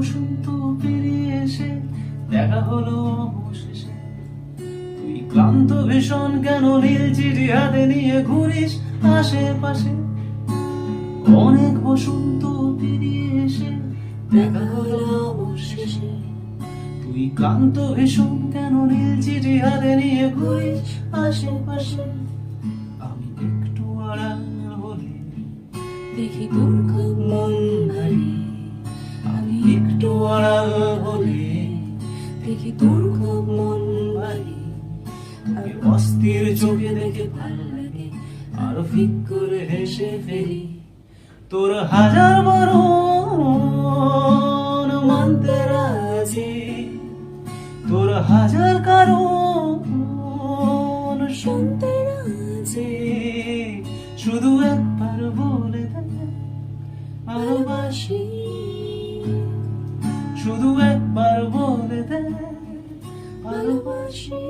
বসন্ত পেরিয়ে এসে দেখা হলো অবশেষে। তুই ক্লান্ত ভীষণ কেন নীল চিঠি হাতে নিয়ে ঘুরিস আশেপাশে। অনেক বসন্ত পেরিয়ে এসে দেখা হলো অবশেষে। তুই ক্লান্ত ভীষণ কেন নীল চিঠি হাতে নিয়ে ঘুরিস আশেপাশে। আমি একটু আড়াল হলে দেখি তোর খুব মন ভারী, আমি একটু আড়াল হলে দেখি তোর খুব মন ভারী। আমি অস্থির চোখে দেখে ভালো লাগে আরো ফিক করে হেসে ফেলি। তোর হাজার বারণ মানতে রাজি, তোর হাজার কারণ শুনতে রাজি। শুধু একবার বলে দে ভালোবাসি, শুধু একবার বলে দে ভালোবাসি।